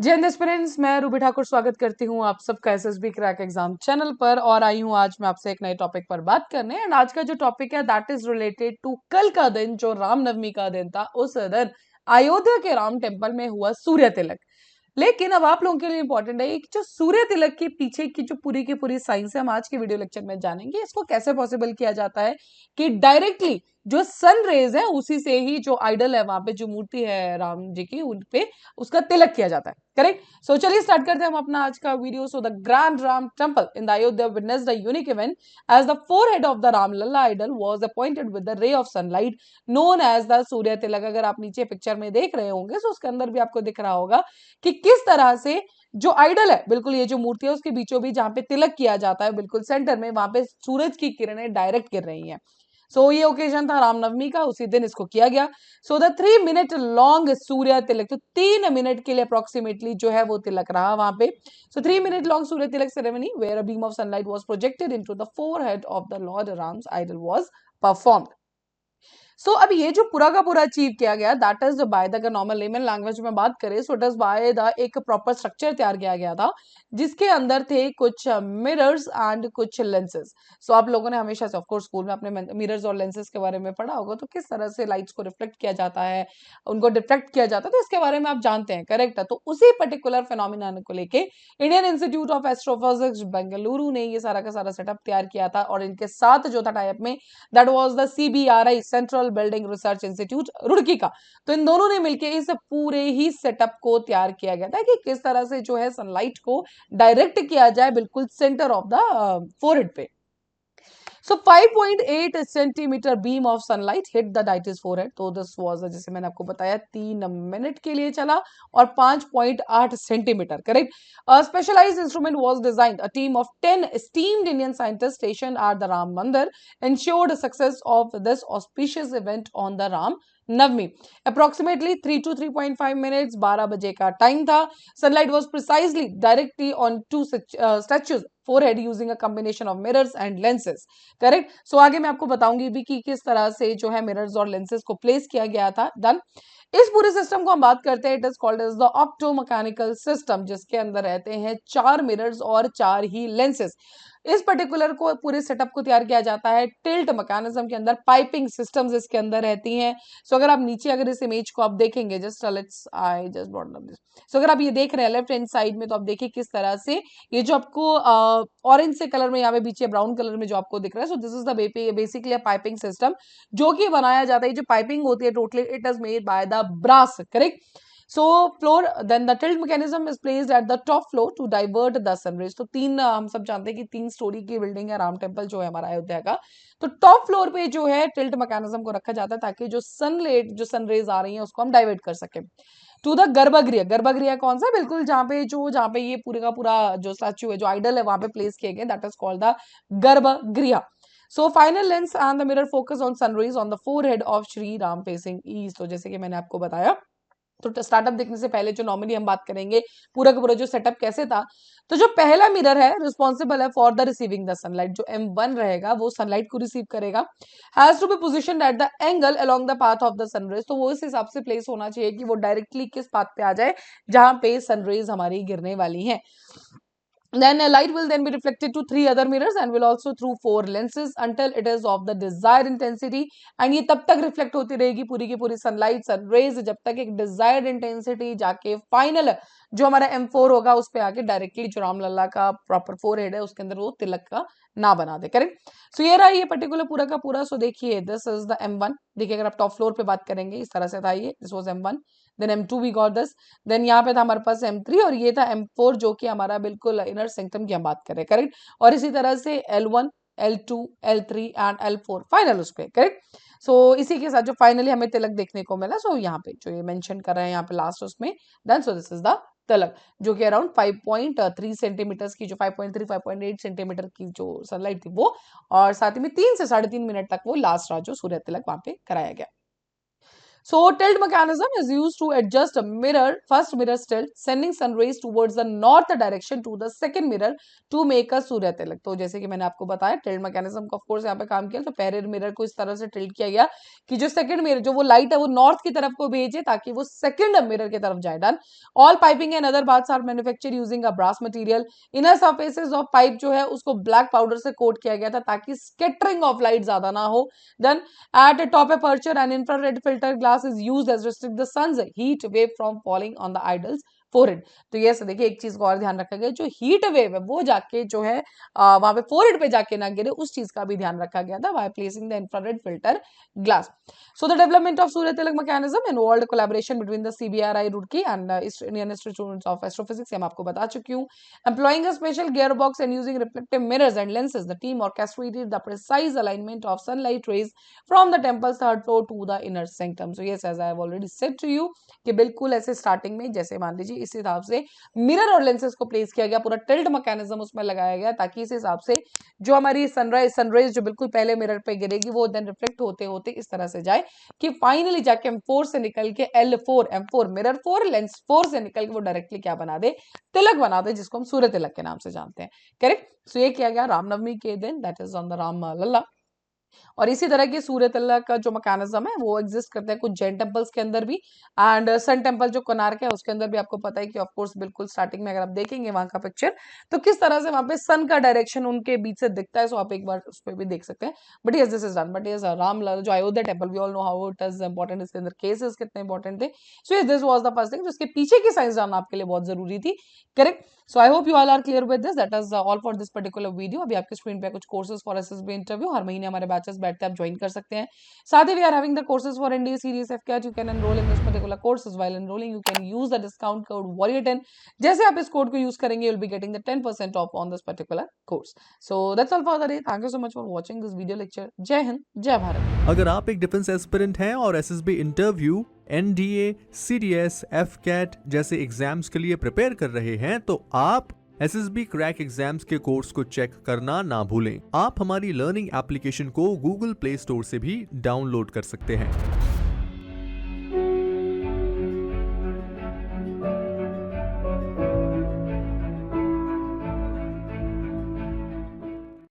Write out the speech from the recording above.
जय हिंद एस्पिरेंट्स, मैं रूबी ठाकुर स्वागत करती हूँ आप सबका एसएसबी क्रैक एग्जाम चैनल पर। और आई हूँ आज मैं आपसे एक नए टॉपिक पर बात करने। एंड आज का जो टॉपिक है दैट इज रिलेटेड टू कल का दिन, जो रामनवमी का दिन था। उस दिन अयोध्या के राम टेम्पल में हुआ सूर्य तिलक। लेकिन अब आप लोगों के लिए इंपॉर्टेंट है कि जो सूर्य तिलक के पीछे की जो पूरी की पूरी साइंस है, हम आज के वीडियो लेक्चर में जानेंगे। इसको कैसे पॉसिबल किया जाता है कि डायरेक्टली जो सन रेज है उसी से ही जो आइडल है, वहां पे जो मूर्ति है राम जी की, उन पे उसका तिलक किया जाता है। करेक्ट। सो चलिए स्टार्ट करते हैं हम अपना आज का video. So the grand Ram temple in the Ayodhya witnessed a unique event as the forehead of the Ram Lalla idol was appointed with the ray of sunlight known as the सूर्य तिलक। अगर आप नीचे पिक्चर में देख रहे होंगे तो उसके अंदर भी आपको दिख रहा होगा कि किस तरह से जो आइडल है, बिल्कुल ये जो मूर्ति है उसके बीचों बीच जहां पे तिलक किया जाता है, बिल्कुल सेंटर में, वहां पे सूरज की किरणें डायरेक्ट गिर रही हैं। ये ओकेजन था रामनवमी का, उसी दिन इसको किया गया। द 3 मिनट लॉन्ग सूर्य तिलक, तो 3 मिनट के लिए अप्रोक्सीमेटली जो है वो तिलक रहा वहां पे। 3 minute long Surya Tilak ceremony where a beam of sunlight was projected into the forehead of the lord Ram's idol was performed. अब ये जो पूरा का पूरा अचीव किया गया, that is by the normal layman language में बात करें, so it is by the एक प्रॉपर स्ट्रक्चर तैयार किया गया था जिसके अंदर थे कुछ मिरर्स एंड कुछ लेंसेज। आप लोगों ने हमेशा से ऑफ कोर्स स्कूल में अपने मिरर्स और लेंसेज के बारे में पढ़ा होगा, तो किस तरह से लाइट्स को रिफ्लेक्ट किया जाता है, उनको डिफ्लेक्ट किया जाता है, तो इसके बारे में आप जानते हैं। करेक्ट है। तो उसी पर्टिकुलर फिनोमिना को लेके Indian institute of astrophysics Bengaluru ने ये सारा का सारा सेटअप तैयार किया था। और इनके साथ जो था टाइप में, that was the CBRI, central building research institute Roorkee का। तो इन दोनों ने मिलकर इस पूरे ही सेटअप को तैयार किया गया था कि किस तरह से जो है सनलाइट को डायरेक्ट किया जाए बिल्कुल सेंटर ऑफ द फोरहेड पे। 5.8 centimetre beam of sunlight hit the डाइटिस forehead. तो दिस वाज, जैसे मैंने आपको बताया, 3 मिनट के लिए चला और 5.8 centimetre. Correct. Specialised instrument was designed, a team of 10 esteemed Indian scientist station at the Ram Mandir ensured success of this auspicious event on the Ram Navami. Approximately 3 to 3.5 minutes, 12 बजे का टाइम था। Sunlight was precisely directly on to statue's forehead using a combination of mirrors and lenses. Correct. आगे मैं आपको बताऊंगी भी कि किस तरह से जो है मिरर्स और लेंसेज को प्लेस किया गया था। डन। इस पूरे सिस्टम को हम बात करते हैं, it is called as the optomechanical system, जिसके अंदर रहते हैं 4 मिरर्स और 4 ही लेंसेज। इस पर्टिकुलर को पूरे सेटअप को तैयार किया जाता है टिल्ट मैकेनिज्म के अंदर। पाइपिंग सिस्टम्स इसके अंदर रहती हैं। अगर आप नीचे अगर इस इमेज को आप देखेंगे, just let's I just brought up this. अगर आप ये देख रहे हैं लेफ्ट हैंड साइड में, तो आप देखिए किस तरह से ये जो आपको ऑरेंज से कलर में, यहाँ पे पीछे ब्राउन कलर में जो आपको दिख रहा है, so this is the basically a piping system जो कि बनाया जाता है। जो पाइपिंग होती है totally it is made by the brass. Correct. Floor, then the tilt mechanism is placed at the top floor to divert the sunrays. तो हम सब जानते हैं कि 3 स्टोरी की बिल्डिंग है राम टेम्पल जो है हमारा अयोध्या का। तो टॉप फ्लोर पे जो है टिल्ट मैकेनिज्म को रखा जाता है ताकि जो सनरेज आ रही है उसको हम डाइवर्ट कर सके टू द गर्भगृह। गर्भगृह कौन सा? बिल्कुल जहाँ पे ये पूरे का पूरा जो स्टैच्यू है, जो आइडल है, वहां पे प्लेस किए गए, दैट इज कॉल्ड द गर्भगृह। Final lens and the mirror focus on sun rays on the forehead of Shri Ram facing east. तो जैसे कि मैंने आपको बताया, तो स्टार्टअप देखने से पहले जो नॉर्मली हम बात करेंगे पूरा का पूरा जो सेटअप कैसे था। तो जो पहला मिरर है रिस्पॉन्सिबल है for the receiving the sunlight, जो M1 रहेगा वो सनलाइट को रिसीव करेगा। Has to be position at the angle along the path of the sunrays. तो वो इस हिसाब से प्लेस होना चाहिए कि वो डायरेक्टली किस पाथ पे आ जाए जहां पे सनरेज हमारी गिरने वाली है। Then light will then be reflected to 3 other mirrors and will also through 4 lenses until it is of the desired intensity। and ये तब तक रिफ्लेक्ट होती रहेगी पूरी की पूरी सनलाइट सनरेज जब तक एक डिजायर्ड इंटेंसिटी जाके फाइनल जो हमारा M4 होगा उस पे आके डायरेक्टली जो रामलला का प्रॉपर फोरहेड है उसके अंदर वो तिलक का ना बना दे। करेक्ट। ये रहा ये पर्टिकुलर पूरा का पूरा। देखिए दिस इज द M1। देखिए अगर आप टॉप फ्लोर पे बात करेंगे इस तरह से था ये, this was M1, then M2 we got this, then यहाँ पे था हमारे पास M3 और ये था M4 जो कि हमारा बिल्कुल इनर सेंक्टम की हम बात करें। करेक्ट। और इसी तरह से L1, L2, L3 and L4 final उस पे। करेक्ट। इसी के साथ जो फाइनली हमें तिलक देखने को मिला, यहाँ पे जो ये मेंशन कर रहे हैं यहाँ पे लास्ट उसमें, देन दिस इज द तिलक जो कि अराउंड 5.3 सेंटीमीटर की, जो 5.3 5.8 सेंटीमीटर की जो सनलाइट थी वो, और साथ ही में 3 से 3.5 मिनट तक वो लास्ट रहा जो सूर्य तिलक वहां पे कराया गया। So tilt mechanism is used to adjust a first mirror's tilt, sending sun rays towards the north direction to the second mirror to make a सूर्य तिलक। तो जैसे कि मैंने आपको बताया टिल्ट मैकेनिज्म को ऑफ कोर्स यहाँ पे काम किया, तो पहले मिरर को इस तरह से टिल्ट किया गया कि जो सेकंड मिरर जो वो लाइट है वो नॉर्थ की तरफ को भेजे ताकि वो सेकंड मिरर की तरफ जाए। Done. All piping and other parts are manufactured using a brass material. Inner surfaces of pipe जो है उसको ब्लैक पाउडर से कोट किया गया था ताकि स्कैटरिंग ऑफ लाइट ज्यादा ना हो। Then at top aperture an infrared filter glass is used as restrict the sun's heat wave from falling on the idol's forehead. तो ये देखिए एक चीज को और ध्यान रखा गया, जो हीट वेव है वो जाके जो है वहां पे फोरहेड पे जाके ना गिरे, उस चीज का भी ध्यान रखा गया था by placing the infrared filter glass. So the development of Surya Tilak mechanism involved collaboration between the CBRI Roorkee and Indian institute of astrophysics, हम आपको बता चुकी हूँ। Employing a special gear box and using reflective mirrors and lenses the team orchestrated the precise alignment of sunlight rays from the temple's third floor to the inner sanctum. So yes, as I have already said to you कि बिल्कुल ऐसे starting में जैसे मान लीजिए इस हिसाब से मिरर और लेंसेज को प्लेस किया गया, पूरा टिल्ट मैकेनिज्म उसमें लगाया गया ताकि इस हिसाब से जो हमारी सनरेज जो बिल्कुल पहले मिरर पे गिरेगी वो देन रिफ्लेक्ट होते होते इस तरह से जाए कि फाइनली जाके M4 से निकल के L4 M4 मिरर 4 लेंस 4 से निकल के वो डायरेक्टली क्या बना दे, तिलक बना दे, जिसको हम सूर्य तिलक के नाम से जानते हैं। करेक्ट। सो ये किया गया रामनवमी के दिन, that is on the Ram Lalla. और इसी तरह की सूर्य तिलक का जो मैकेनिज्म है वो एग्जिस्ट करता है कुछ जैन टेम्पल्स के अंदर भी, एंड सन टेम्पल जो कोणार्क है उसके अंदर भी आपको पता है कि ऑफ कोर्स बिल्कुल स्टार्टिंग में अगर आप देखेंगे वहां का पिक्चर तो किस तरह से वहां पे सन का डायरेक्शन उनके बीच से दिखता है, सो आप एक बार उस पर भी देख सकते हैं। But yes this is done. But yes Ram जो Ayodhya temple we all know how it is important, इसके अंदर केसेस कितने इंपॉर्टेंट थे। So yes this was the first thing, जिसके पीछे की साइंस जानना आपके लिए बहुत जरूरी थी। Correct. So I hope you all are clear with this, that is all for this particular video. अभी आपके स्क्रीन पे कुछ कोर्सेज फॉर एसएसबी इंटरव्यू, हर महीने हमारे बैचेस बैठते हैं, आप ज्वाइन कर सकते हैं। साथ ही we are having the courses for NDA series AFCAT, you can enroll in this particular courses, while enrolling you can use the discount code warrior10। जैसे आप इस कोड को यूज करेंगे you will be getting the 10% off on this particular course. So that's all for the day, thank you so much for watching this video lecture. जय हिंद, जय भारत। अगर आप एक डिफेंस एस्पिरेंट हैं और एसएसबी इंटरव्यू, एनडीए, सीडीएस, एफकेट जैसे exams के लिए प्रिपेयर कर रहे हैं तो आप एसएसबी क्रैक एग्जाम्स के कोर्स को चेक करना ना भूलें। आप हमारी लर्निंग एप्लीकेशन को गूगल प्ले स्टोर से भी डाउनलोड कर सकते हैं।